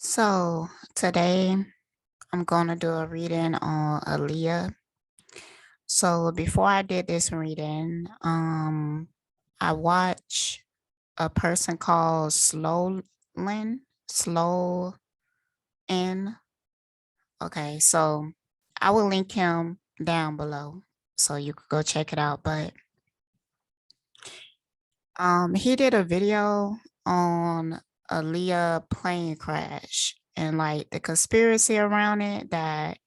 So today I'm gonna do a reading on Aaliyah. So before I did this reading, I watched a person called Slow N. Okay, so I will link him down below so you could go check it out. But he did a video on Aaliyah plane crash and like the conspiracy around it that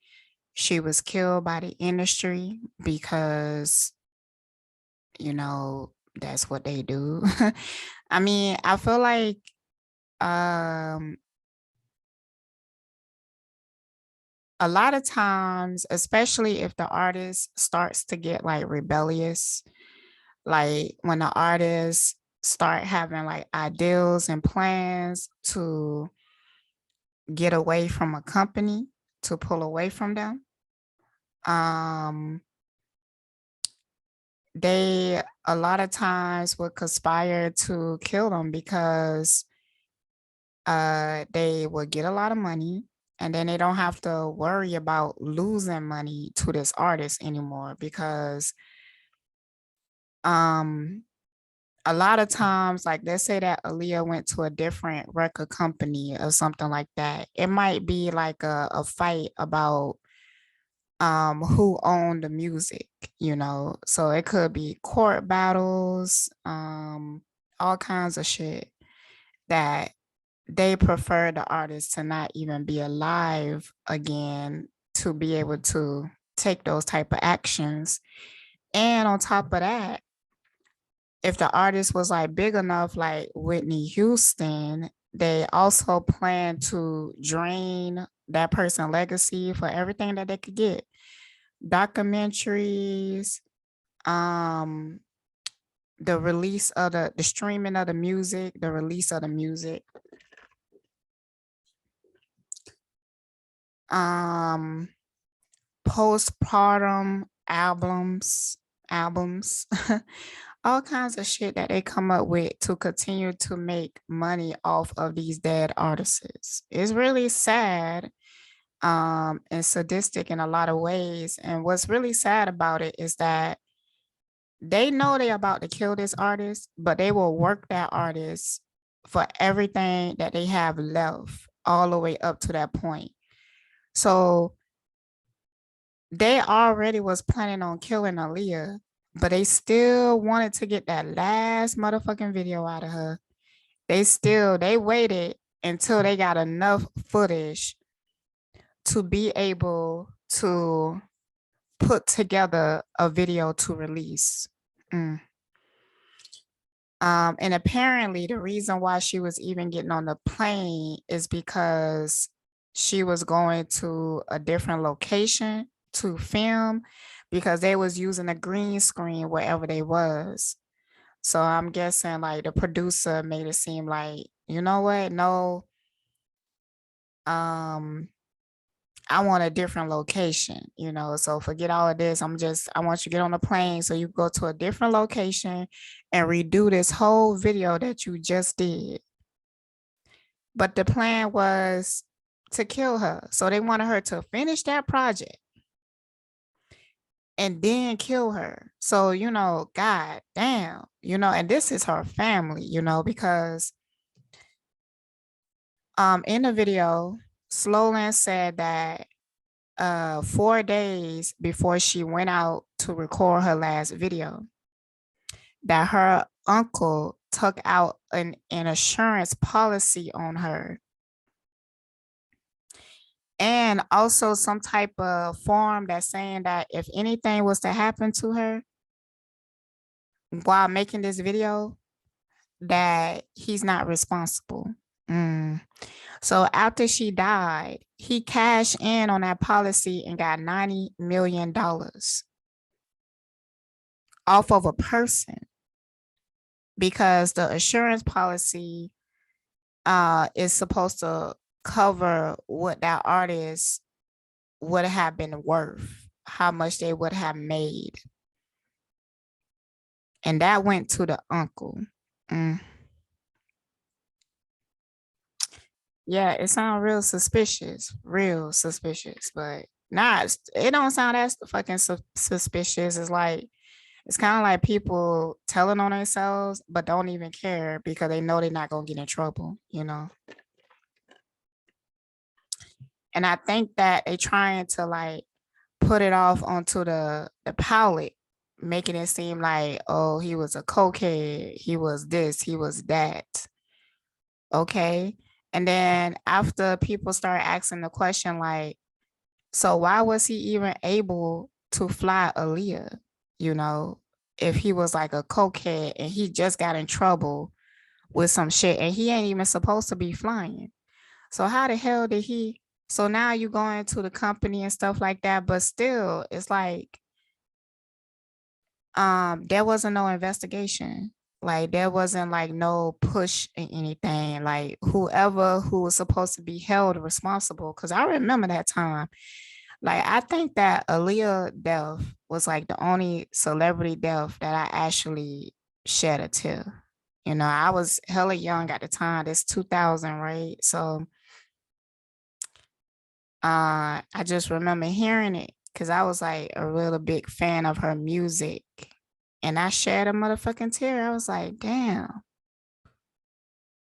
she was killed by the industry because, that's what they do. I mean, I feel like um a lot of times, especially if the artist starts to get like rebellious, like when the artists start having like ideals and plans to get away from a company, to pull away from them, um they a lot of times would conspire to kill them because they would get a lot of money, and then they don't have to worry about losing money to this artist anymore because um a lot of times, like let's say that Aaliyah went to a different record company or something like that, it might be like a fight about who owned the music, so it could be court battles, all kinds of shit that they prefer the artist to not even be alive again to be able to take those type of actions. And on top of that, if the artist was like big enough like Whitney Houston, they also plan to drain that person's legacy for everything that they could get. Documentaries, um, the release of the streaming of the music, the release of the music, um, postpartum albums, all kinds of shit that they come up with to continue to make money off of these dead artists. It's really sad, and sadistic in a lot of ways. And what's really sad about it is that they know they're about to kill this artist, but they will work that artist for everything that they have left all the way up to that point. So they already was planning on killing Aaliyah, but they still wanted to get that last motherfucking video out of her. They waited until they got enough footage to be able to put together a video to release. Mm. And apparently the reason why she was even getting on the plane is because she was going to a different location to film because they was using a green screen wherever they was. So I'm guessing like the producer made it seem like, you know what? No, um, I want a different location, so forget all of this. I want you to get on a plane so you go to a different location and redo this whole video that you just did. But the plan was to kill her. So they wanted her to finish that project and then kill her. So, God damn, and this is her family, because in the video, Slowland said that 4 days before she went out to record her last video, that her uncle took out an insurance policy on her, and also some type of form that's saying that if anything was to happen to her while making this video, that he's not responsible. So after she died, he cashed in on that policy and got $90 million off of a person, because the insurance policy is supposed to cover what that artist would have been worth, how much they would have made. And that went to the uncle. Yeah, Yeah, it sounds real suspicious, but not. It don't sound as fucking suspicious. It's like it's kind of like people telling on themselves, but don't even care because they know they're not gonna get in trouble, you know. And I think that they trying to like put it off onto the pilot, making it seem like, oh, he was a cokehead, he was this, he was that. Okay. And then after people start asking the question, like, so why was he even able to fly Aaliyah? You know, if he was like a cokehead and he just got in trouble with some shit and he ain't even supposed to be flying. So how the hell did he? So now you go into the company and stuff like that, but still, it's like there wasn't no investigation. Like there wasn't like no push in anything. Like whoever who was supposed to be held responsible, because I remember that time. Like I think that Aaliyah death was like the only celebrity death that I actually shed a tear. You know, I was hella young at the time. It's 2000, right? So I just remember hearing it because I was like a real big fan of her music. And I shed a motherfucking tear. I was like, damn,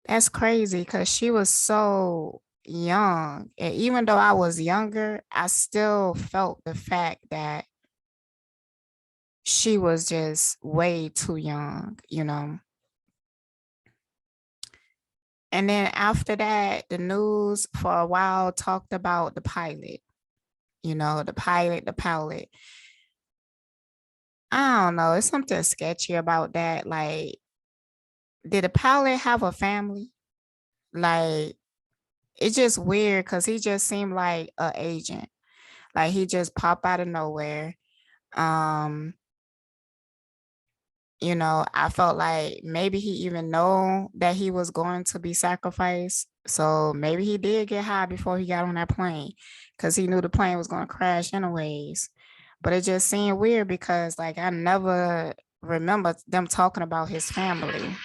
that's crazy because she was so young. And even though I was younger, I still felt the fact that she was just way too young, you know. And then after that, the news for a while talked about the pilot, you know, the pilot. I don't know. It's something sketchy about that. Like, did the pilot have a family? Like, it's just weird because he just seemed like a agent. Like he just pop out of nowhere. Um, you know, I felt like maybe he even know that he was going to be sacrificed. So maybe he did get high before he got on that plane because he knew the plane was going to crash anyways. But it just seemed weird because like I never remember them talking about his family.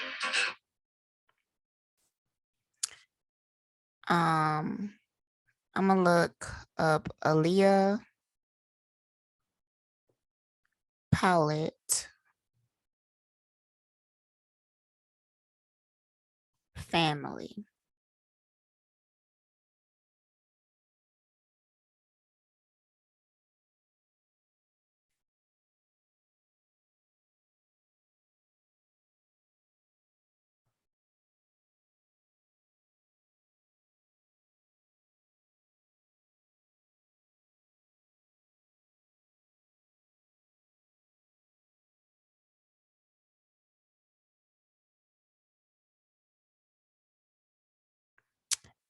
Um, I'm gonna look up Aaliyah Pilot family.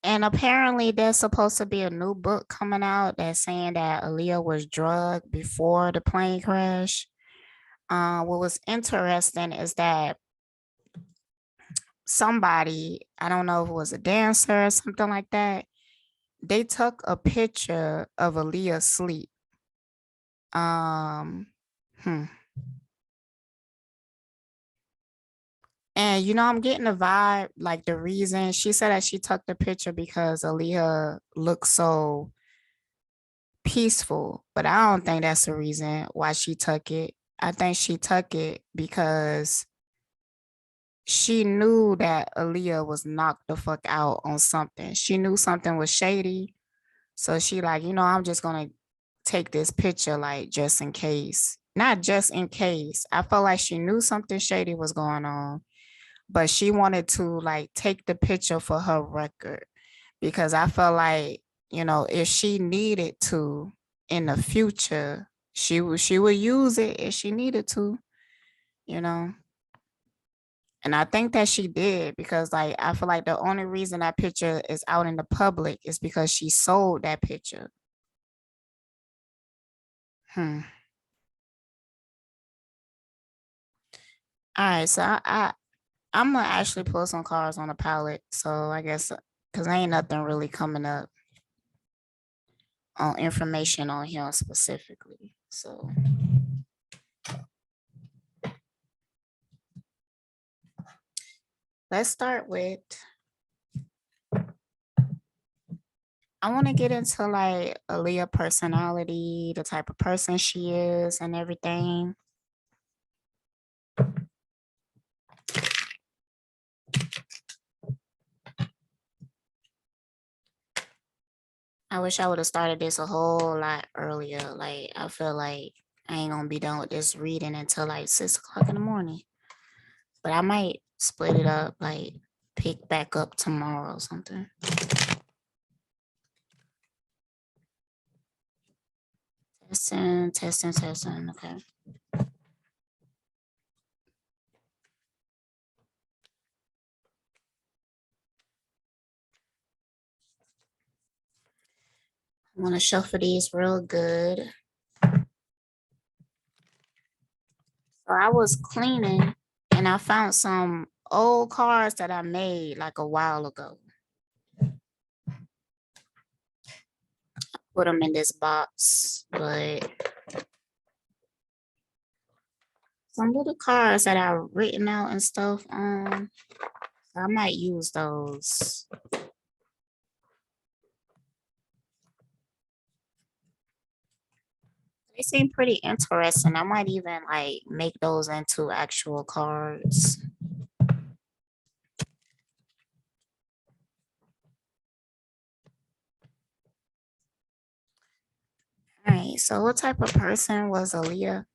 And apparently, there's supposed to be a new book coming out that's saying that Aaliyah was drugged before the plane crash. What was interesting is that somebody, I don't know if it was a dancer or something like that, they took a picture of Aaliyah sleep. Um, hmm. And you know, I'm getting the vibe, like the reason she said that she took the picture because Aaliyah looks so peaceful, but I don't think that's the reason why she took it. I think she took it because she knew that Aaliyah was knocked the fuck out on something. She knew something was shady. So she like, you know, I'm just gonna take this picture like just in case. Not just in case. I felt like she knew something shady was going on, but she wanted to like take the picture for her record because I felt like, you know, if she needed to in the future, she would use it if she needed to, you know. And I think that she did because like I feel like the only reason that picture is out in the public is because she sold that picture. Hmm. All right, so I'm gonna actually pull some cards on the palette. So I guess because ain't nothing really coming up on information on him specifically. So let's start with I want to get into like Aaliyah personality, the type of person she is, and everything. I wish I would have started this a whole lot earlier. Like, I feel like I ain't gonna be done with this reading until like 6 o'clock in the morning. But I might split it up, like pick back up tomorrow or something. Testing, testing, testing. Okay. I want to shuffle these real good. So I was cleaning and I found some old cards that I made like a while ago. Put them in this box, but some little cards that I've written out and stuff on. So I might use those. They seem pretty interesting. I might even like make those into actual cards. All right, so what type of person was Aaliyah?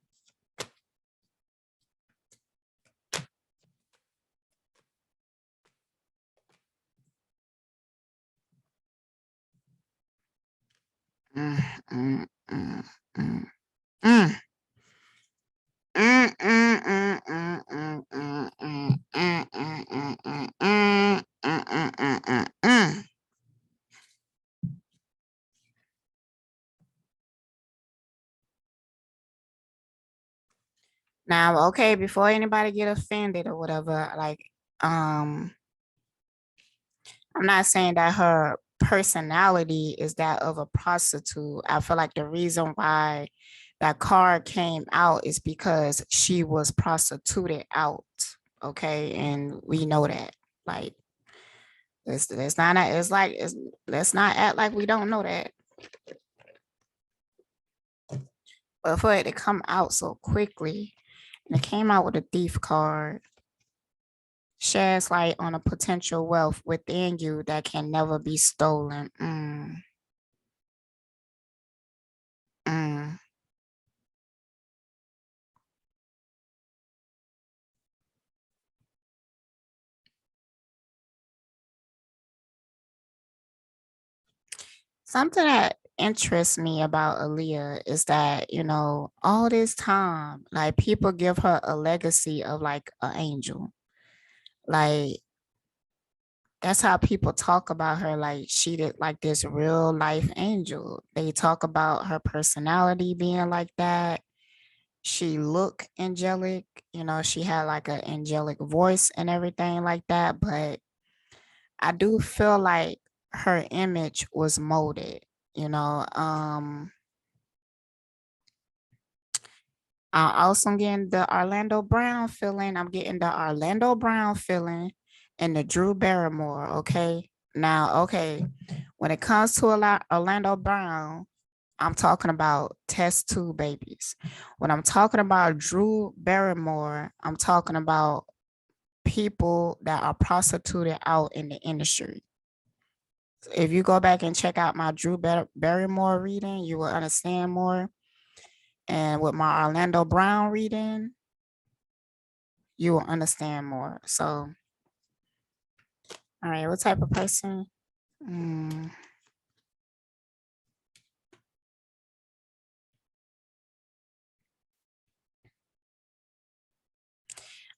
Mm, mm, mm, mm, mm. Now, okay, before anybody get offended or whatever, like, um, I'm not saying that her personality is that of a prostitute. I feel like the reason why that card came out is because she was prostituted out. Okay, and we know that. Like, it's not. It's like it's. Let's not act like we don't know that. But for it to come out so quickly, and it came out with a thief card, sheds light on a potential wealth within you that can never be stolen. Mm. Something that interests me about Aaliyah is that, all this time, like people give her a legacy of like an angel. Like that's how people talk about her. Like she did like this real life angel. They talk about her personality being like that. She looked angelic, she had like an angelic voice and everything like that. But I do feel like her image was molded, you know. I also getting the Orlando Brown feeling. I'm getting the Orlando Brown feeling and the Drew Barrymore. Okay. Now, okay, when it comes to a lot Orlando Brown, I'm talking about test tube babies. When I'm talking about Drew Barrymore, I'm talking about people that are prostituted out in the industry. If you go back and check out my Drew Barrymore reading, you will understand more. And with my Orlando Brown reading, you will understand more. So, all right, what type of person? Mm.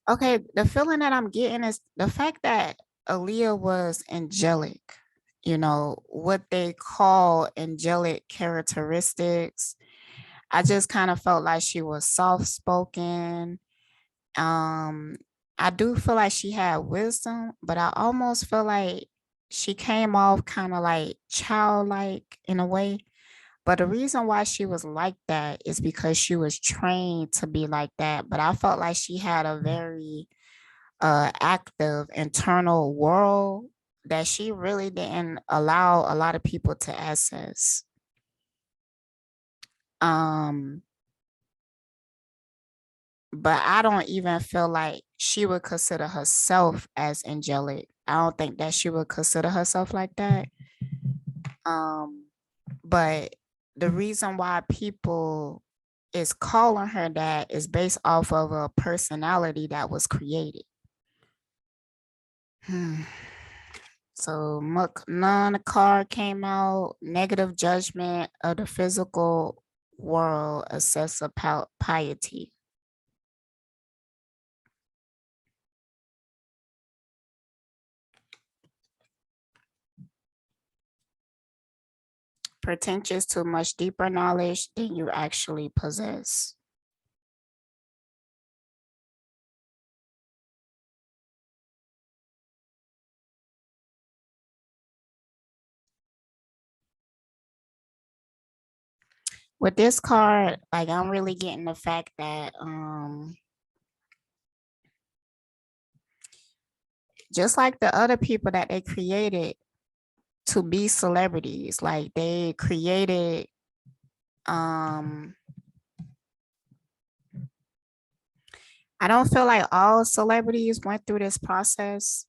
Okay, the feeling that I'm getting is the fact that Aaliyah was angelic, what they call angelic characteristics. I just kind of felt like she was soft spoken. Um, I do feel like she had wisdom, but I almost feel like she came off kind of like childlike in a way. But the reason why she was like that is because she was trained to be like that. But I felt like she had a very active internal world that she really didn't allow a lot of people to access. Um, but I don't even feel like she would consider herself as angelic. I don't think that she would consider herself like that. Um, but the reason why people is calling her that is based off of a personality that was created. So none card came out. Negative judgment of the physical world, assess of piety. Pretentious to much deeper knowledge than you actually possess. With this card, like I'm really getting the fact that just like the other people that they created to be celebrities, like they created I don't feel like all celebrities went through this process.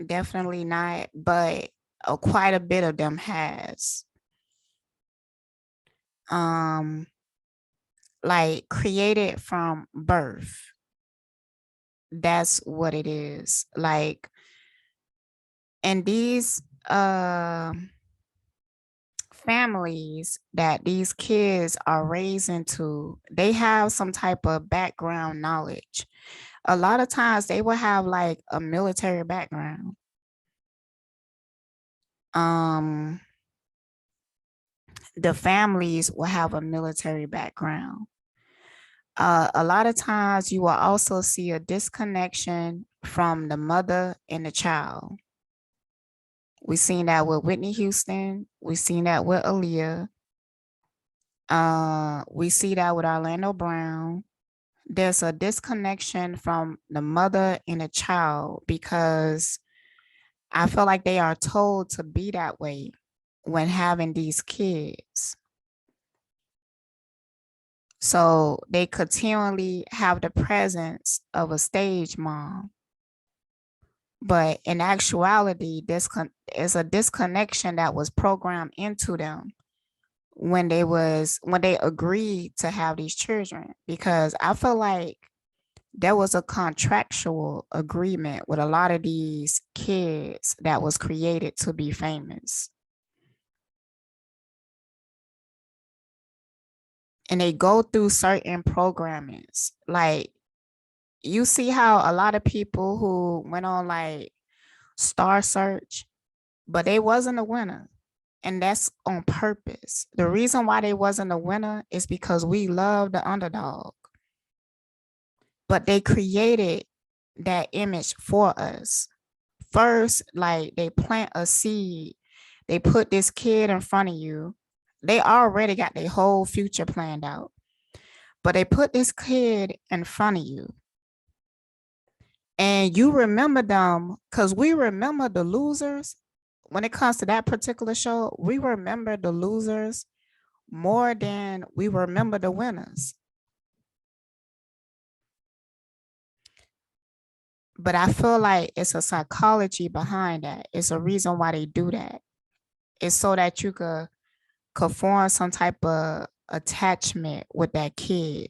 Definitely not, but quite a bit of them has. Um, like created from birth. That's what it is. Like, and these families that these kids are raised into, they have some type of background knowledge. A lot of times they will have like a military background. Um, the families will have a military background. A lot of times you will also see a disconnection from the mother and the child. We've seen that with Whitney Houston. We've seen that with Aaliyah. We see that with Orlando Brown. There's a disconnection from the mother and the child because I feel like they are told to be that way when having these kids. So they continually have the presence of a stage mom. But in actuality, this is a disconnection that was programmed into them when they agreed to have these children. Because I feel like there was a contractual agreement with a lot of these kids that was created to be famous. And they go through certain programmings. Like you see how a lot of people who went on like Star Search, but they wasn't a winner. And that's on purpose. The reason why they wasn't a winner is because we love the underdog. But they created that image for us. First, like they plant a seed, they put this kid in front of you. They already got their whole future planned out, but they put this kid in front of you. And you remember them because we remember the losers. When it comes to that particular show, we remember the losers more than we remember the winners. But I feel like it's a psychology behind that. It's a reason why they do that. It's so that you could form some type of attachment with that kid.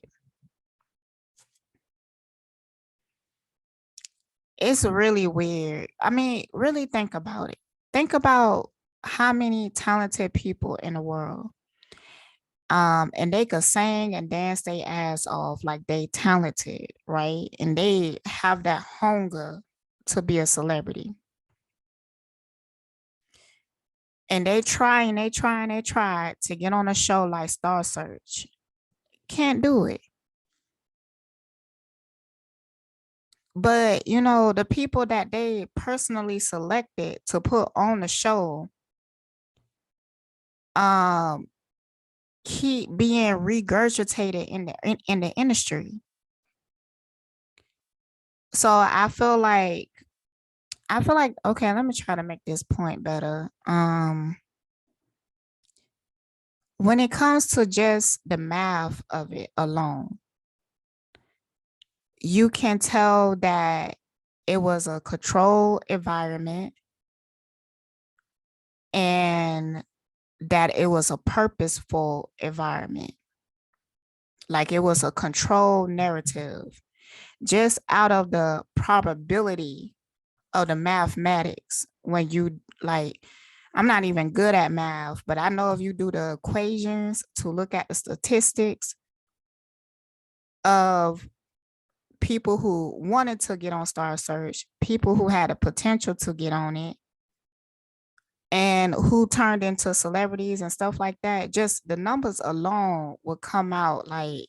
It's really weird. I mean, really think about it. Think about how many talented people in the world. And they could sing and dance their ass off like they talented, right? And they have that hunger to be a celebrity. And they try and they try and they try to get on a show like Star Search. Can't do it. But you know, the people that they personally selected to put on the show um keep being regurgitated in the industry. So I feel like I feel like, okay, let me try to make this point better. When it comes to just the math of it alone, you can tell that it was a controlled environment and that it was a purposeful environment. Like it was a controlled narrative, just out of the probability of the mathematics. When you like, I'm not even good at math, but I know if you do the equations to look at the statistics of people who wanted to get on Star Search, people who had a potential to get on it, and who turned into celebrities and stuff like that, just the numbers alone would come out like,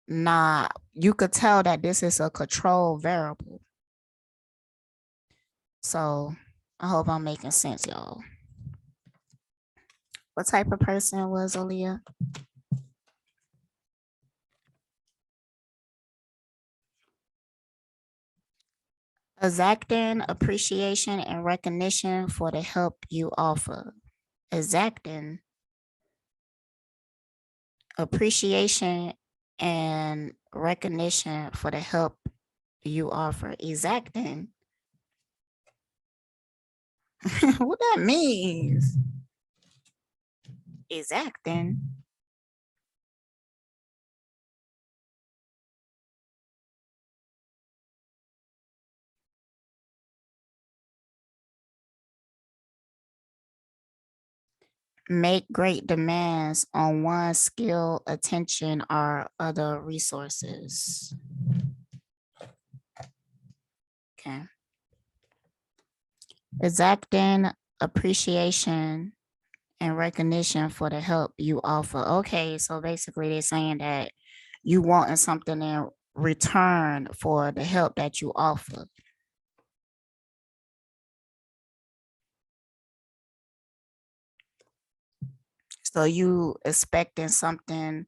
nah, you could tell that this is a control variable. So I hope I'm making sense, y'all. What type of person was Aaliyah? Exacting appreciation and recognition for the help you offer. Exacting appreciation and recognition for the help you offer. Exacting. What that means? Exacting. Make great demands on one's skill, attention, or other resources. Okay. Exacting appreciation and recognition for the help you offer. Okay, so basically they're saying that you wanting something in return for the help that you offer. So you expecting something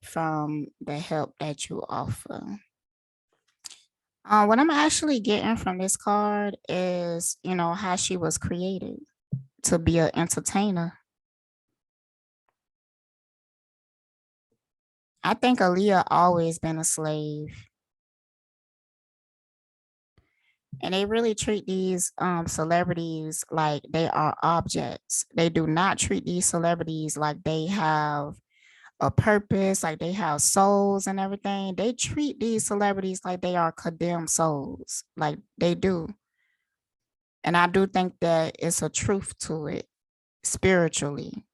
from the help that you offer. What I'm actually getting from this card is, how she was created to be an entertainer. I think Aaliyah always been a slave. And they really treat these celebrities like they are objects. They do not treat these celebrities like they have a purpose, like they have souls and everything. They treat these celebrities like they are condemned souls, like they do. And I do think that it's a truth to it spiritually,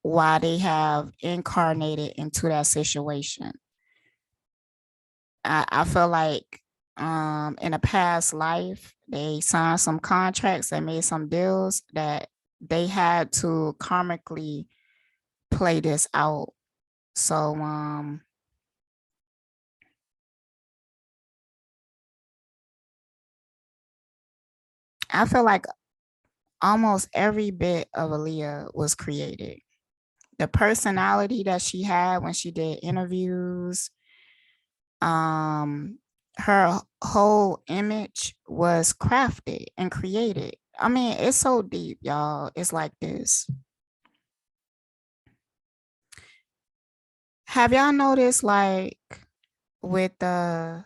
why they have incarnated into that situation. I feel like in a past life, they signed some contracts, they made some deals that they had to karmically play this out. So I feel like almost every bit of Aaliyah was created. The personality that she had when she did interviews, um, her whole image was crafted and created. I mean, it's so deep, y'all. It's like this. Have y'all noticed, like, with the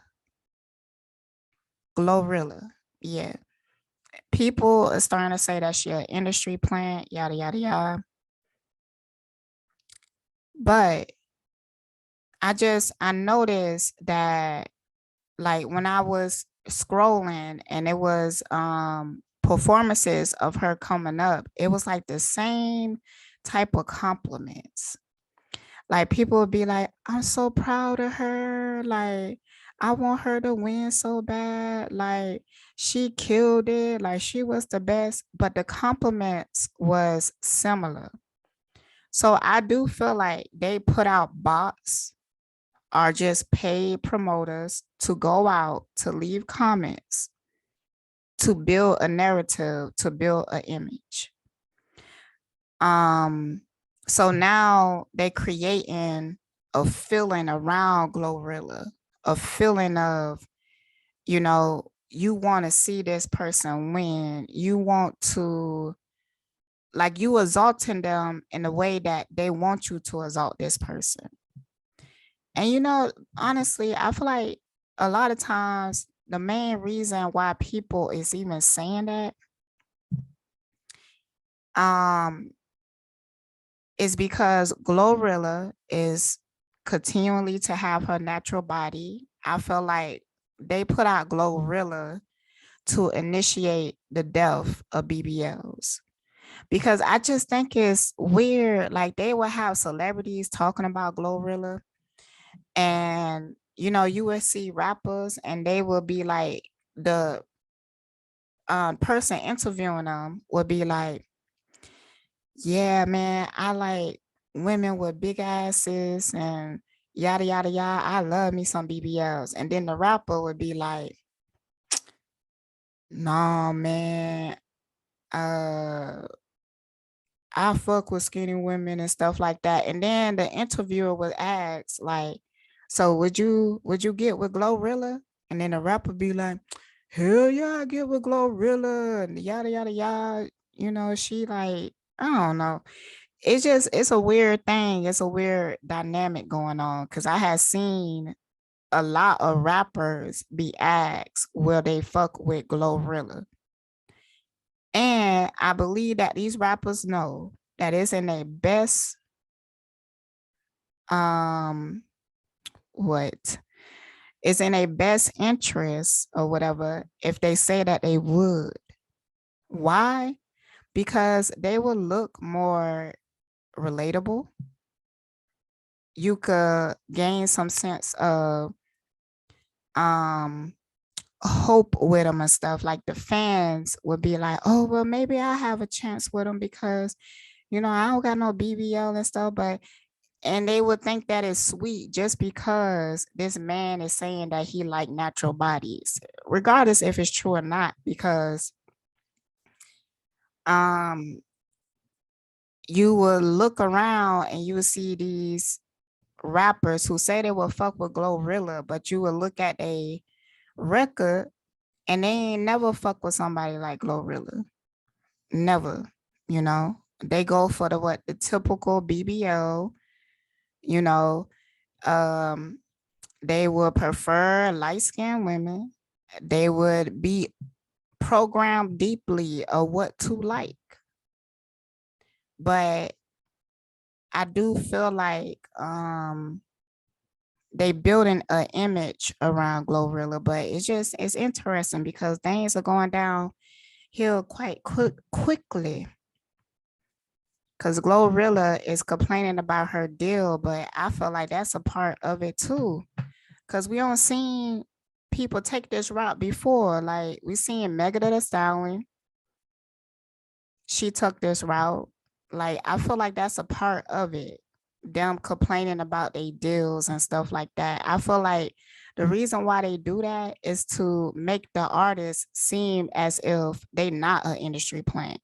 Glorilla? Yeah. People are starting to say that she an industry plant, yada, yada, yada. But I noticed that, like, when I was scrolling and it was performances of her coming up, it was like the same type of compliments. Like people would be like, I'm so proud of her. Like, I want her to win so bad. Like, she killed it. Like, she was the best. But the compliments was similar. So I do feel like they put out bots or just paid promoters to go out to leave comments to build a narrative, to build an image. So now they creating a feeling around Glorilla, a feeling of, you know, you want to see this person win. You want to, like, you exalting them in the way that they want you to exalt this person. And honestly, I feel like a lot of times the main reason why people is even saying that um is because Glorilla is continually to have her natural body. I feel like they put out Glorilla to initiate the death of BBLs. Because I just think it's weird. Like, they will have celebrities talking about Glorilla, and you will see rappers, and they will be like, the person interviewing them will be like, yeah, man, I like women with big asses and yada yada yada. I love me some BBLs. And then the rapper would be like, nah, man, uh I fuck with skinny women and stuff like that. And then the interviewer would ask, like, so would you get with Glorilla? And then the rapper be like, hell yeah, I get with Glorilla and yada yada yada. She like, I don't know. It's a weird thing. It's a weird dynamic going on. Cause I had seen a lot of rappers be asked, will they fuck with Glorilla? And I believe that these rappers know that it's in their best um what it's in their best interest or whatever if they say that they would. Why? Because they will look more relatable. You could gain some sense of um hope with them and stuff. Like, the fans would be like, oh well, maybe I have a chance with them because I don't got no BBL and stuff. And they would think that is sweet just because this man is saying that he like natural bodies, regardless if it's true or not. Because um you will look around and you will see these rappers who say they will fuck with Glorilla, but you will look at a record and they ain't never fuck with somebody like Glorilla. Never. They go for the typical BBL. You know, um, they would prefer light skinned women. They would be programmed deeply of what to like. But I do feel like they building an image around Glorilla, but it's interesting because things are going downhill quite quickly. Because Glorilla is complaining about her deal, but I feel like that's a part of it too. Because we don't seen people take this route before. Like, we seen Megan Thee Stallion. She took this route. Like, I feel like that's a part of it. Them complaining about their deals and stuff like that. I feel like the reason why they do that is to make the artist seem as if they not an industry plant.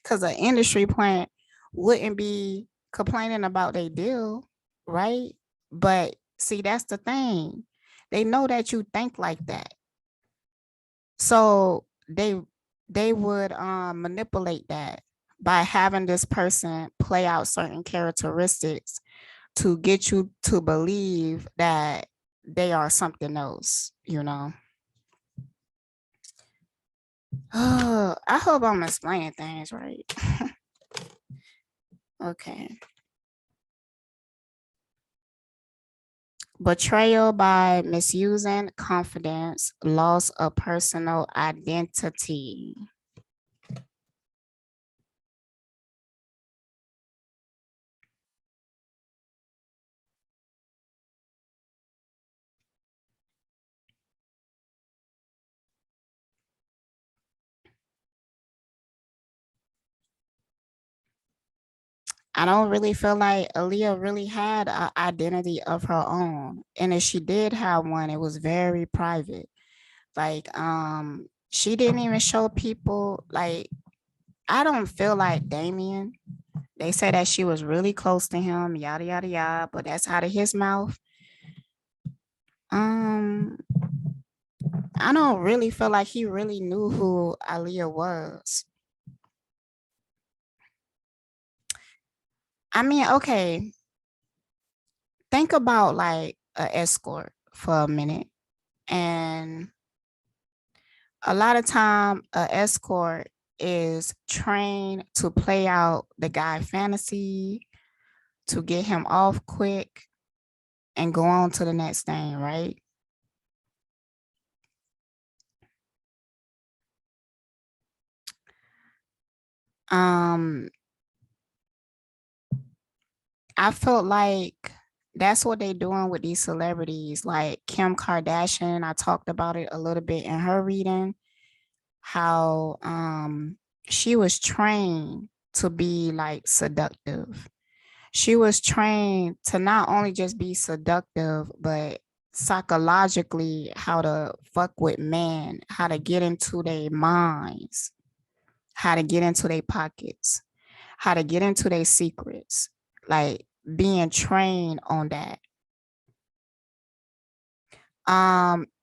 Because an industry plant wouldn't be complaining about their deal, right? But see, that's the thing. They know that you think like that. So they would manipulate that by having this person play out certain characteristics to get you to believe that they are something else. I hope I'm explaining things right. Okay. Betrayal by misusing confidence, loss of personal identity. I don't really feel like Aaliyah really had an identity of her own. And if she did have one, it was very private. Like, she didn't even show people, like, I don't feel like Damien. They say that she was really close to him, yada yada yada, but that's out of his mouth. Um, I don't really feel like he really knew who Aaliyah was. I mean, okay, think about like an escort for a minute. And a lot of time, a escort is trained to play out the guy fantasy, to get him off quick and go on to the next thing, right? Um, I felt like that's what they doing with these celebrities, like Kim Kardashian. I talked about it a little bit in her reading, how she was trained to be like seductive. She was trained to not only just be seductive, but psychologically how to fuck with men, how to get into their minds, how to get into their pockets, how to get into their secrets, like being trained on that.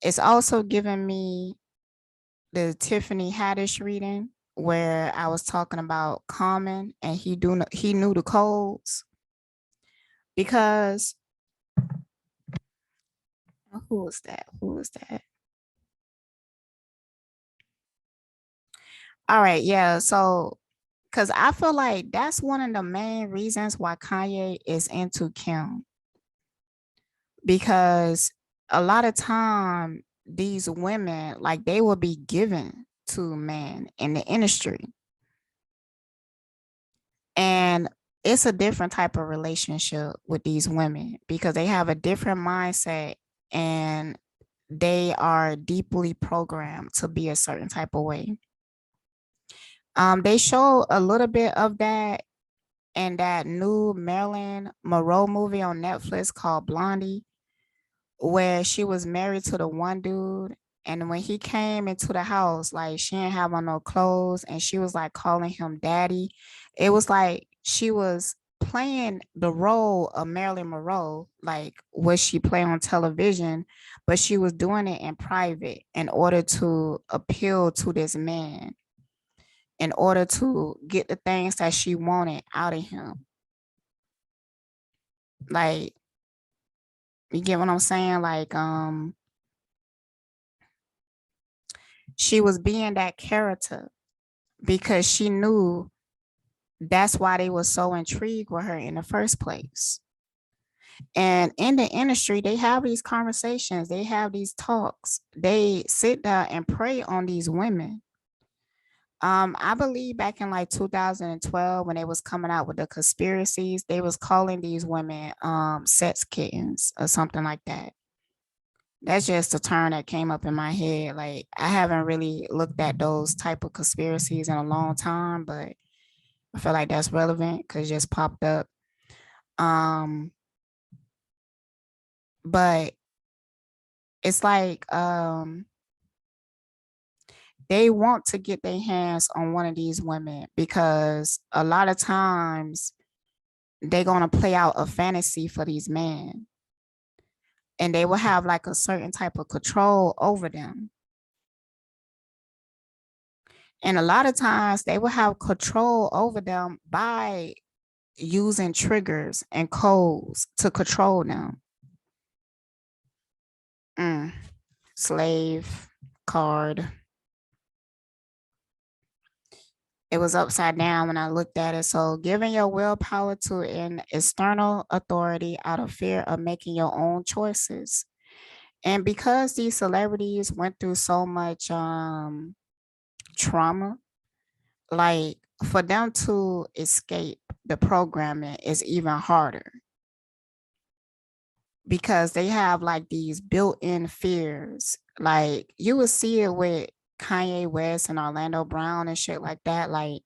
It's also given me the Tiffany Haddish reading where I was talking about Common and he knew the codes because who was that? Who was that? All right, yeah. So because I feel like that's one of the main reasons why Kanye is into Kim because a lot of time these women like they will be given to men in the industry and it's a different type of relationship with these women because they have a different mindset and they are deeply programmed to be a certain type of way. They show a little bit of that in that new Marilyn Monroe movie on Netflix called Blondie, where she was married to the one dude. And when he came into the house, like she didn't have on no clothes and she was like calling him daddy. It was like she was playing the role of Marilyn Monroe, like what she play on television, but she was doing it in private in order to appeal to this man, in order to get the things that she wanted out of him. Like, you get what I'm saying? Like, she was being that character because she knew that's why they were so intrigued with her in the first place. And in the industry, they have these conversations, they have these talks, they sit there and prey on these women. I believe back in like 2012, when they was coming out with the conspiracies, they was calling these women sex kittens or something like that. That's just a term that came up in my head. Like I haven't really looked at those type of conspiracies in a long time, but I feel like that's relevant because it just popped up. Um, but it's like they want to get their hands on one of these women because a lot of times they're gonna play out a fantasy for these men and they will have like a certain type of control over them. And a lot of times they will have control over them by using triggers and codes to control them. Mm. Slave card. It was upside down when I looked at it. So, giving your willpower to an external authority out of fear of making your own choices. And because these celebrities went through so much trauma, like for them to escape the programming is even harder because they have like these built-in fears. Like you would see it with Kanye West and Orlando Brown and shit like that. Like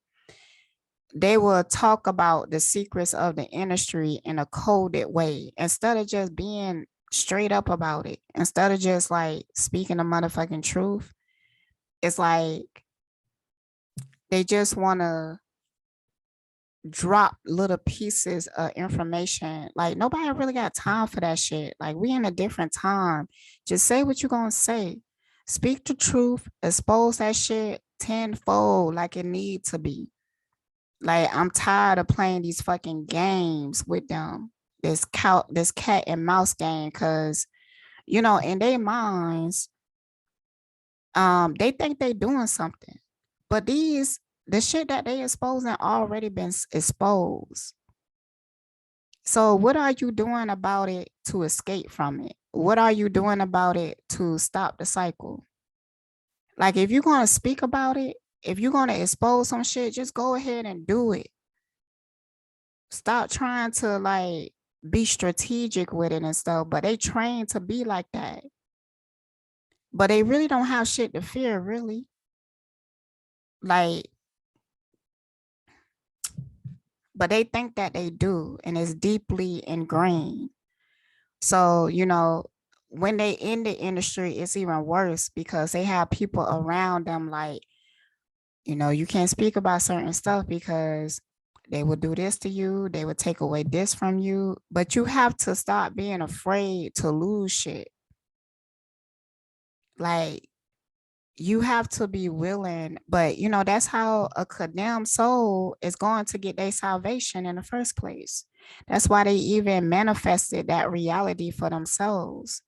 they will talk about the secrets of the industry in a coded way instead of just being straight up about it. Instead of just like speaking the motherfucking truth, it's like they just want to drop little pieces of information. Like nobody really got time for that shit. Like we in a different time. Just say what you're gonna say. Speak the truth, expose that shit tenfold like it needs to be. Like, I'm tired of playing these fucking games with them. This cat and mouse game, cause in their minds, they think they doing something. But the shit that they exposing already been exposed. So what are you doing about it to escape from it? What are you doing about it to stop the cycle? Like, if you're gonna speak about it, if you're gonna expose some shit, just go ahead and do it. Stop trying to like be strategic with it and stuff, but they trained to be like that. But they really don't have shit to fear, really. Like, but they think that they do, and it's deeply ingrained. So, when they in the industry, it's even worse because they have people around them like, you can't speak about certain stuff because they would do this to you, they would take away this from you. But you have to stop being afraid to lose shit. Like, you have to be willing, but that's how a condemned soul is going to get their salvation in the first place. That's why they even manifested that reality for themselves.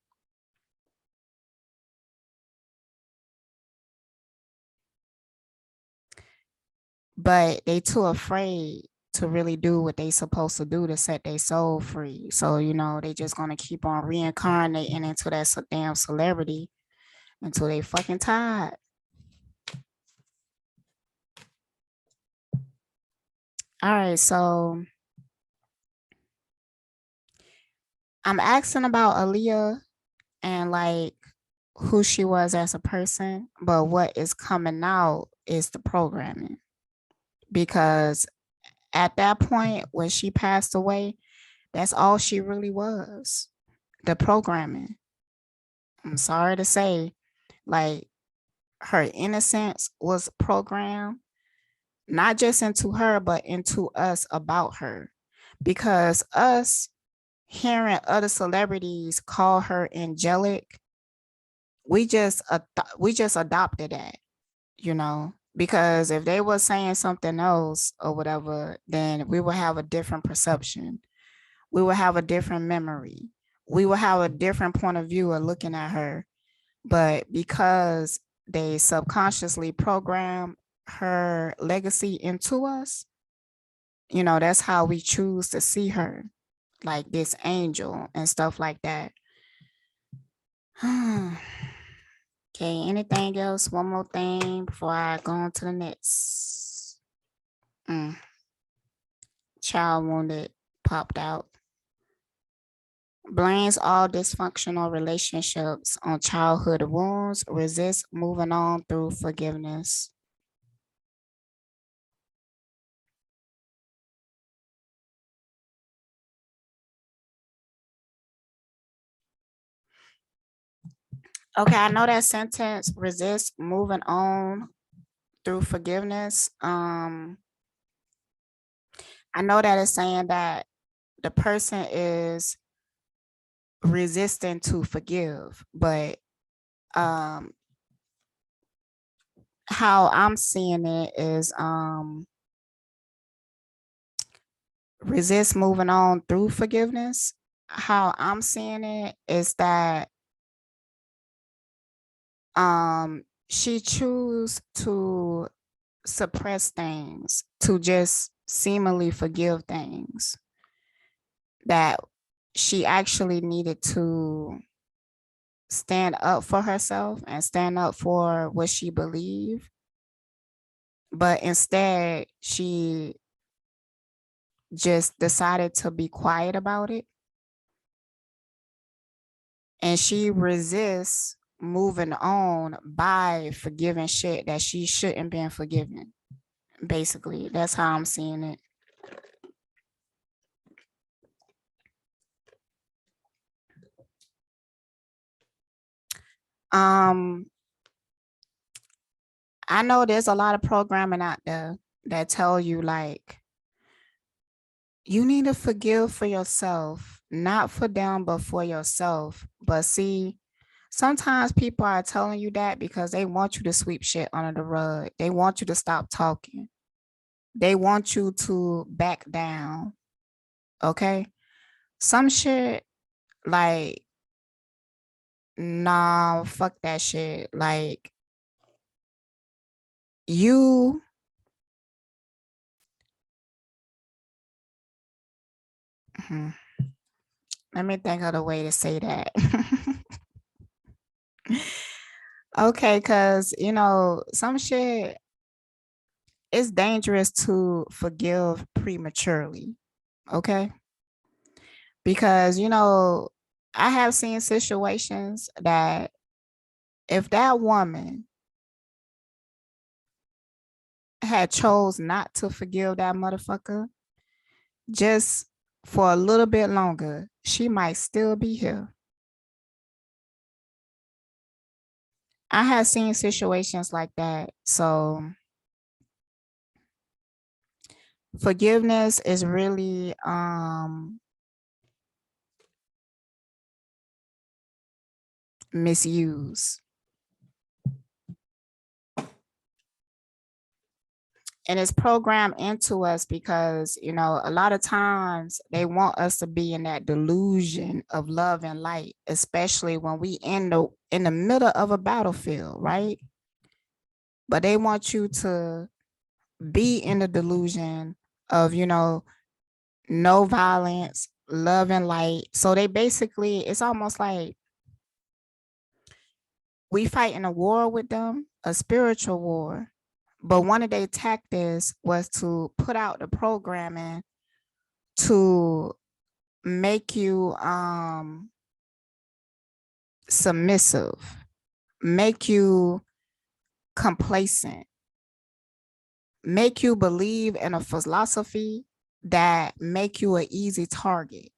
But they too afraid to really do what they supposed to do to set their soul free. So, they just gonna keep on reincarnating into that damn celebrity until they fucking tired. All right, so I'm asking about Aaliyah and like who she was as a person, but what is coming out is the programming. Because at that point when she passed away, that's all she really was, the programming. I'm sorry to say, like, her innocence was programmed, not just into her, but into us about her. Because us hearing other celebrities call her angelic, we just adopted that, because if they were saying something else or whatever, then we would have a different perception. We would have a different memory. We would have a different point of view of looking at her. But because they subconsciously program her legacy into us, that's how we choose to see her, like this angel and stuff like that. Okay, anything else? One more thing before I go on to the next. Child wounded popped out. Blames all dysfunctional relationships on childhood wounds, resist moving on through forgiveness. Okay, I know that sentence, resist moving on through forgiveness. I know that it's saying that the person is resisting to forgive, but um how I'm seeing it is resist moving on through forgiveness. How I'm seeing it is that she choose to suppress things, to just seemingly forgive things that she actually needed to stand up for herself and stand up for what she believed. But instead, she just decided to be quiet about it. And she resists moving on by forgiving shit that she shouldn't been forgiven. Basically, that's how I'm seeing it. Um, I know there's a lot of programming out there that tell you like you need to forgive for yourself, not for them, but for yourself. But see, Sometimes people are telling you that because they want you to sweep shit under the rug. They want you to stop talking. They want you to back down. Okay. Some shit like, nah, fuck that shit. Like, you, hmm, let me think of the way to say that. Okay, because, some shit, it's dangerous to forgive prematurely. Okay. Because, I have seen situations that if that woman had chose not to forgive that motherfucker just for a little bit longer, she might still be here. I have seen situations like that. So forgiveness is really misused. And it's programmed into us because, a lot of times they want us to be in that delusion of love and light, especially when we in the middle of a battlefield, right? But they want you to be in the delusion of, no violence, love and light. So they basically, it's almost like we fight in a war with them, a spiritual war. But one of their tactics was to put out the programming to make you submissive, make you complacent, make you believe in a philosophy that make you an easy target.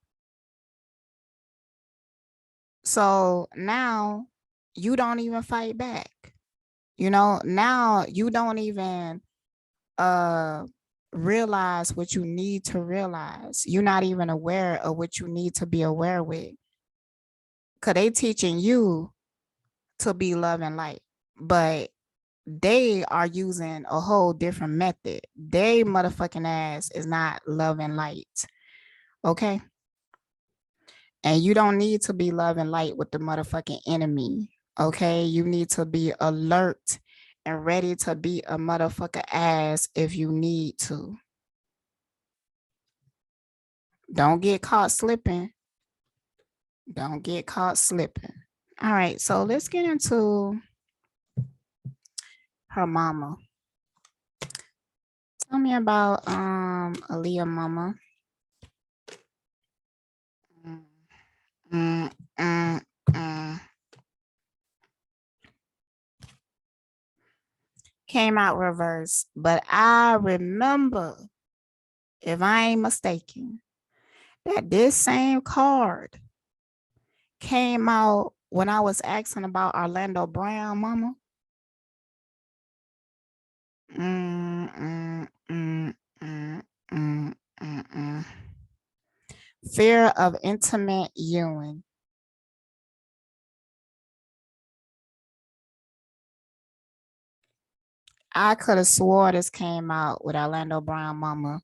So now you don't even fight back. Now you don't even uh realize what you need to realize. You're not even aware of what you need to be aware with. Cause they teaching you to be love and light, but they are using a whole different method. They motherfucking ass is not love and light. Okay. And you don't need to be love and light with the motherfucking enemy. Okay. You need to be alert and ready to beat a motherfucker ass if you need to. Don't get caught slipping. Don't get caught slipping. All right. So let's get into her mama. Tell me about Aaliyah mama. Mm, mm, mm, mm. Came out reverse, but I remember, if I ain't mistaken, that this same card came out when I was asking about Orlando Brown mama. Mm, mm, mm, mm, mm, mm, mm. Fear of intimate union. I could have swore this came out with Orlando Brown mama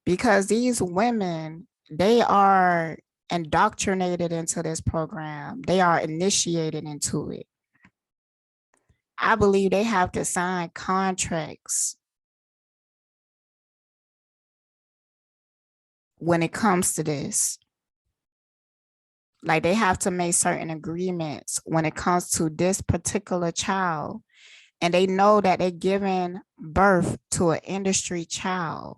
because these women, they are indoctrinated into this program. They are initiated into it. I believe they have to sign contracts when it comes to this. Like they have to make certain agreements when it comes to this particular child. And they know that they're giving birth to an industry child.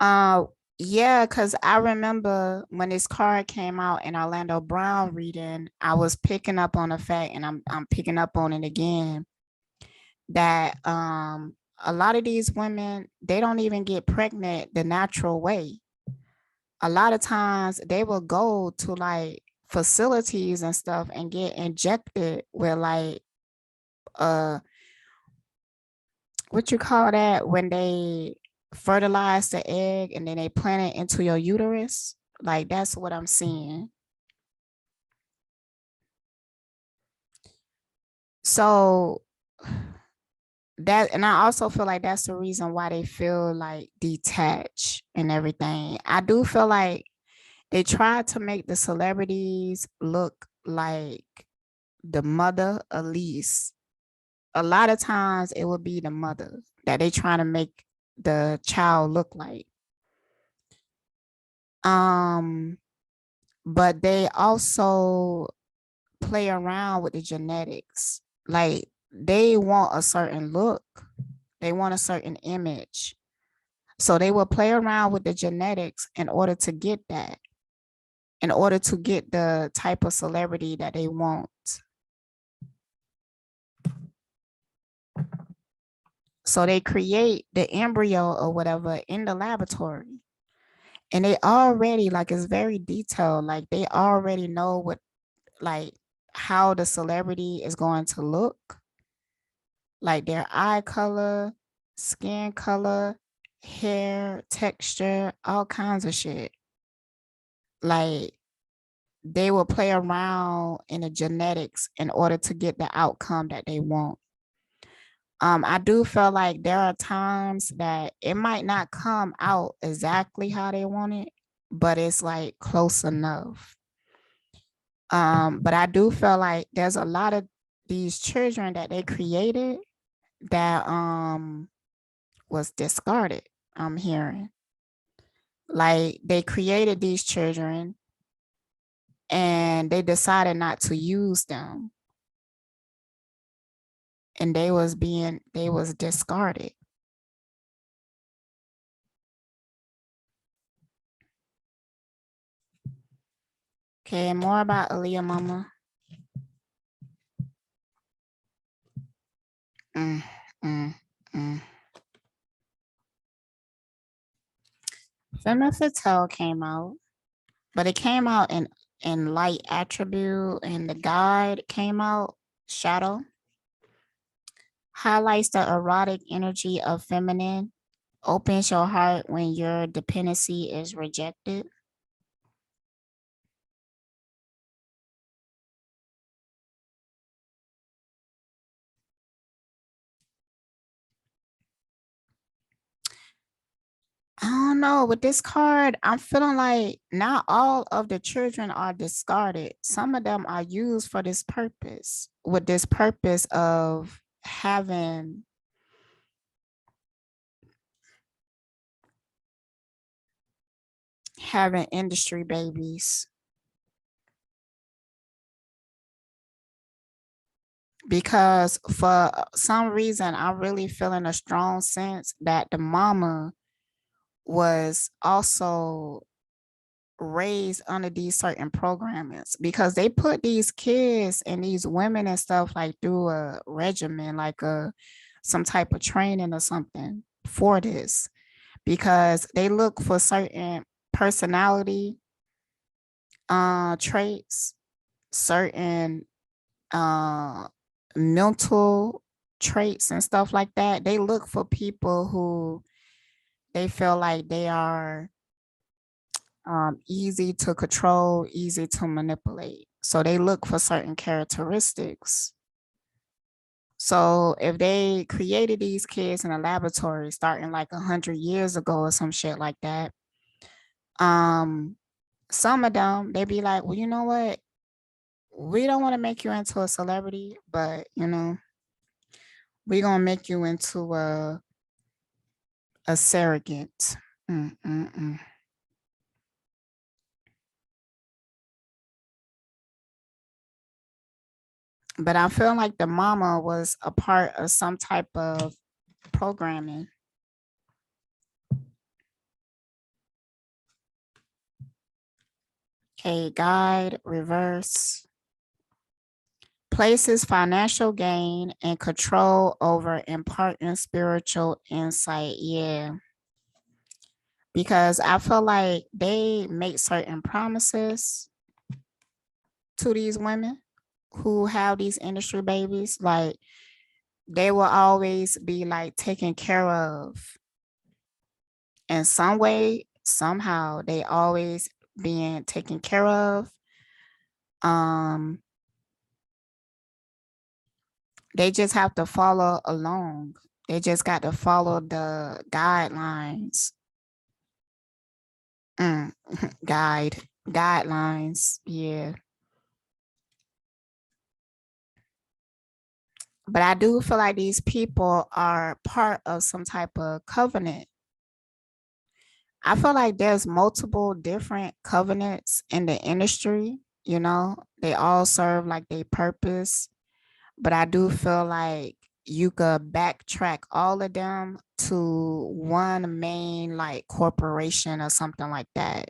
Uh yeah, because I remember when this card came out in Orlando Brown reading, I was picking up on the fact, and I'm picking up on it again, that a lot of these women, they don't even get pregnant the natural way. A lot of times they will go to like facilities and stuff and get injected with like uh what you call that when they fertilize the egg and then they plant it into your uterus. Like that's what I'm seeing. So that, and I also feel like that's the reason why they feel like detached and everything. I do feel like they try to make the celebrities look like the mother, at least. A lot of times it would be the mother that they trying to make the child look like. Um, but they also play around with the genetics. Like they want a certain look, they want a certain image. So they will play around with the genetics in order to get that, in order to get the type of celebrity that they want. So they create the embryo or whatever in the laboratory. And they already, like, it's very detailed. Like they already know what, like, how the celebrity is going to look, like their eye color, skin color, hair texture, all kinds of shit. Like they will play around in the genetics in order to get the outcome that they want. I do feel like there are times that it might not come out exactly how they want it, but it's like close enough. But I do feel like there's a lot of these children that they created that was discarded. I'm hearing like they created these children and they decided not to use them, and they was discarded. Okay, more about Aaliyah mama. Mm, mm, mm. Femme Fatale came out, but it came out in light attribute, and the guide came out shadow. Highlights the erotic energy of feminine, opens your heart when your dependency is rejected. I don't know. With this card, I'm feeling like not all of the children are discarded. Some of them are used for this purpose, with this purpose of having industry babies. Because for some reason, I'm really feeling a strong sense that the mama was also raised under these certain programmings, because they put these kids and these women and stuff like through a regimen, like a some type of training or something for this, because they look for certain personality traits, certain uh mental traits and stuff like that. They look for people who they feel like they are easy to control, easy to manipulate. So they look for certain characteristics. So if they created these kids in a laboratory starting like 100 years ago or some shit like that, um, some of them they be like, well, you know what? We don't want to make you into a celebrity, but you know, we gonna make you into a surrogate. Mm-mm-mm. But I feel like the mama was a part of some type of programming. Okay, guide, reverse. Places financial gain and control over imparting spiritual insight. Yeah. Because I feel like they make certain promises to these women who have these industry babies. Like they will always be like taken care of. in some way, somehow they always being taken care of. Um, they just have to follow along. They just got to follow the guidelines. Mm, guidelines. Yeah. But I do feel like these people are part of some type of covenant. I feel like there's multiple different covenants in the industry, you know, they all serve like their purpose. But I do feel like you could backtrack all of them to one main like corporation or something like that.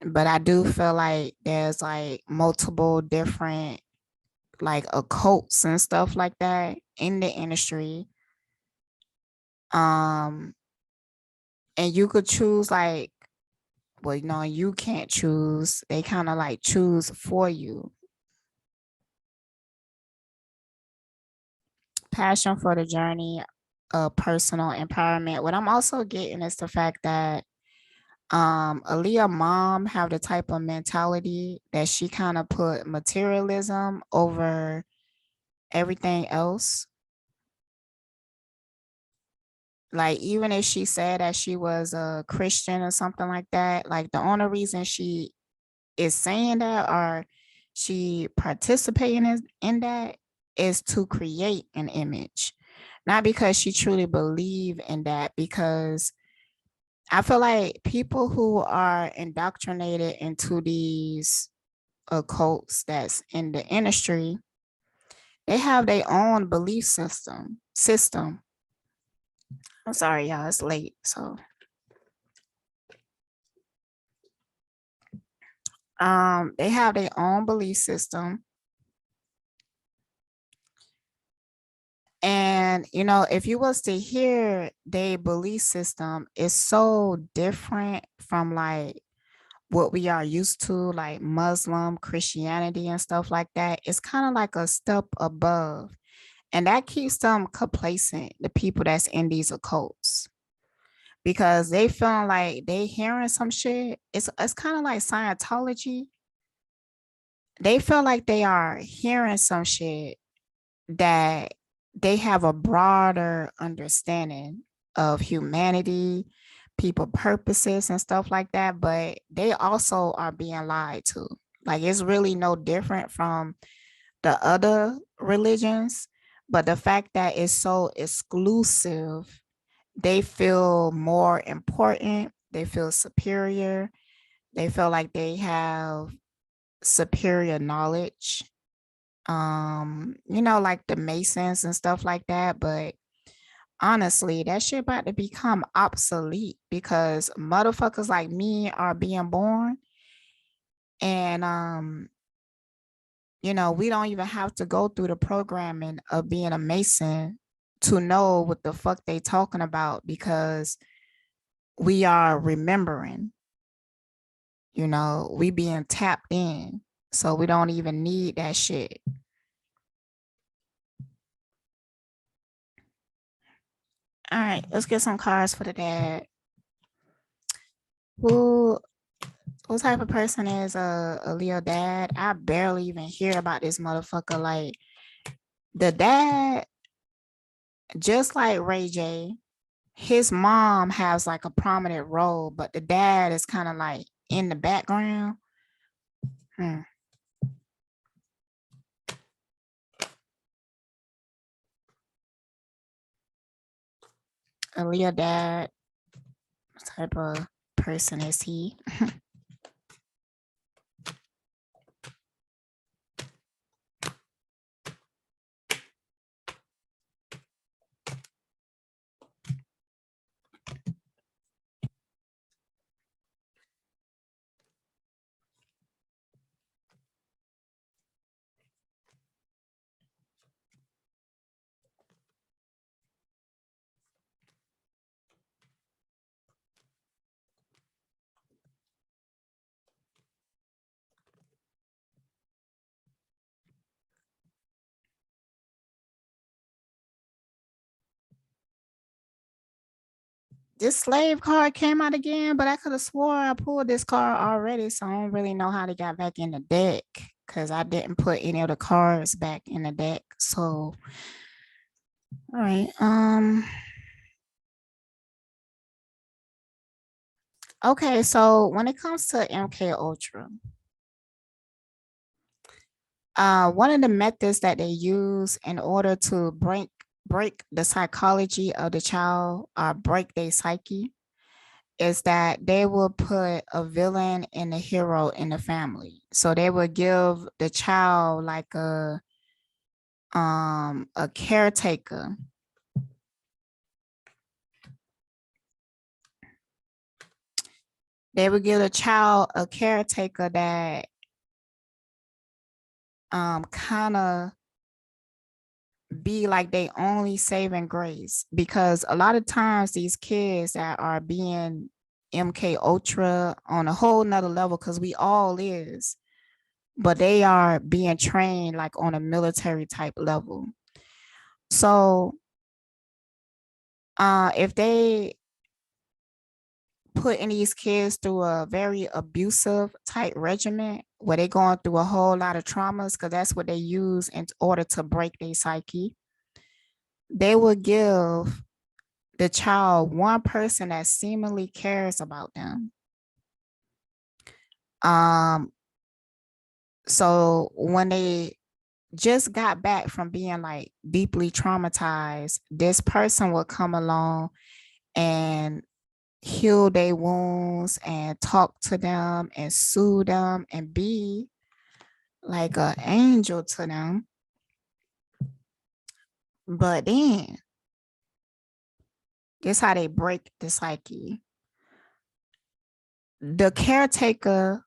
But I do feel like there's like multiple different like occults and stuff like that in the industry. Um, and you could choose like, well, no, you can't choose. They kind of like choose for you. Passion for the journey of personal empowerment. What I'm also getting is the fact that Aaliyah mom have the type of mentality that she kind of put materialism over everything else. Like even if she said that she was a Christian or something like that, like the only reason she is saying that or she participating in that is to create an image, not because she truly believe in that. Because I feel like people who are indoctrinated into these occults that's in the industry, they have their own belief system. I'm sorry, y'all, it's late. So they have their own belief system. And you know, if you was to hear their belief system, it's so different from like what we are used to, like Muslim, Christianity, and stuff like that. It's kind of like a step above. And that keeps them complacent, the people that's in these occults, because they feeling like they hearing some shit. It's kind of like Scientology. They feel like they are hearing some shit that they have a broader understanding of humanity, people purposes and stuff like that, but they also are being lied to. Like it's really no different from the other religions, but the fact that it's so exclusive, they feel more important, they feel superior, they feel like they have superior knowledge, you know, like the Masons and stuff like that. But honestly, that shit about to become obsolete because motherfuckers like me are being born. And you know, we don't even have to go through the programming of being a Mason to know what the fuck they talking about, because we are remembering, you know, we being tapped in. So we don't even need that shit. All right, let's get some cards for the dad. Who what type of person is a Leo dad? I barely even hear about this motherfucker. Like the dad, just like Ray J, his mom has like a prominent role, but the dad is kind of like in the background. Hmm. A Leo dad, what type of person is he? This slave card came out again, but I could have swore I pulled this card already, so I don't really know how they got back in the deck because I didn't put any of the cards back in the deck. So, all right. Okay, so when it comes to MK Ultra, one of the methods that they use in order to break the psychology of the child, break their psyche, is that they will put a villain and a hero in the family. So they will give the child like a caretaker. They would give the child a caretaker that kind of be like they only saving grace, because a lot of times these kids that are being MK Ultra on a whole nother level, because we all is, but they are being trained like on a military type level. So if they putting these kids through a very abusive type regimen where they're going through a whole lot of traumas, because that's what they use in order to break their psyche, they will give the child one person that seemingly cares about them. Um, so when they just got back from being like deeply traumatized, this person will come along and heal their wounds and talk to them and soothe them and be like an angel to them. But then this how they break the psyche. The caretaker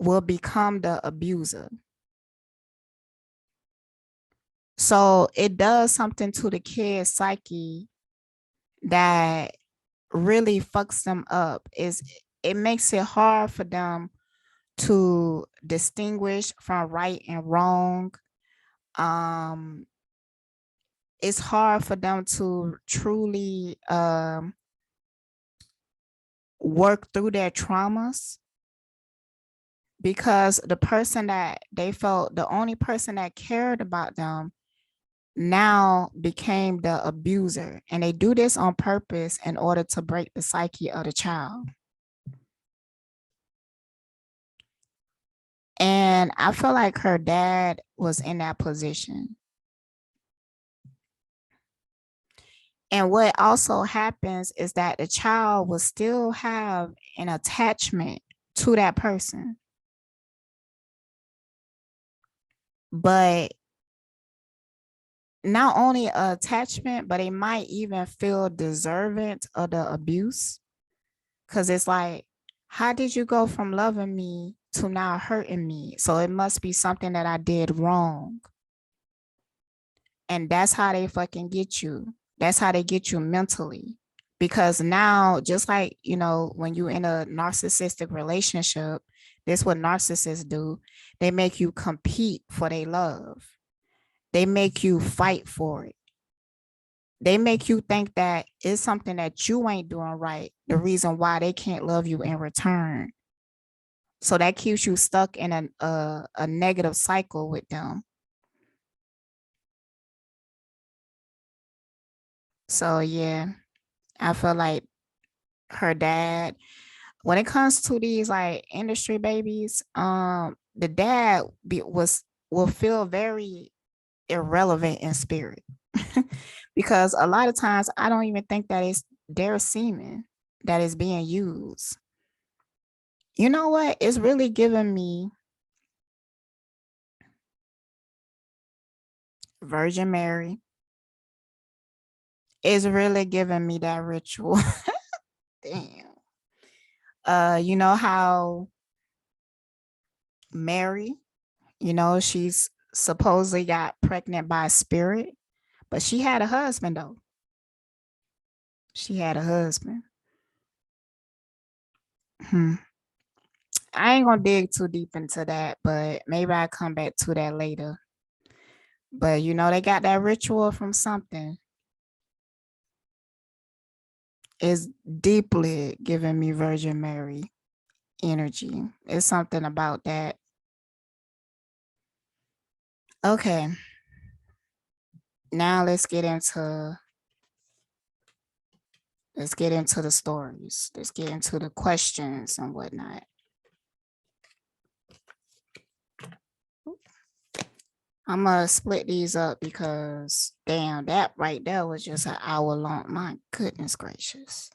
will become the abuser. So it does something to the kid's psyche that really fucks them up. Is it makes it hard for them to distinguish from right and wrong. Um, it's hard for them to truly work through their traumas, because the person that they felt, the only person that cared about them, now became the abuser. And they do this on purpose in order to break the psyche of the child. And I feel like her dad was in that position. And what also happens is that the child will still have an attachment to that person. But not only attachment, but they might even feel deserving of the abuse. Because it's like, how did you go from loving me to now hurting me? So it must be something that I did wrong. And that's how they fucking get you. That's how they get you mentally. Because now, just like, when you're in a narcissistic relationship, this is what narcissists do. They make you compete for their love. They make you fight for it. They make you think that it's something that you ain't doing right, the reason why they can't love you in return. So that keeps you stuck in a negative cycle with them. So yeah, I feel like her dad, when it comes to these like industry babies, the dad will feel very irrelevant in spirit. Because a lot of times I don't even think that it's their semen that is being used. You know what? It's really giving me Virgin Mary. It's really giving me that ritual. Damn. You know how Mary, she's supposedly got pregnant by a spirit, but she had a husband though. She had a husband. Hmm. I ain't gonna dig too deep into that, but maybe I come back to that later. But they got that ritual from something. It's deeply giving me Virgin Mary energy. It's something about that. Okay. Now let's get into the stories. Let's get into the questions and whatnot. I'm gonna split these up because damn, that right there was just an hour long. My goodness gracious.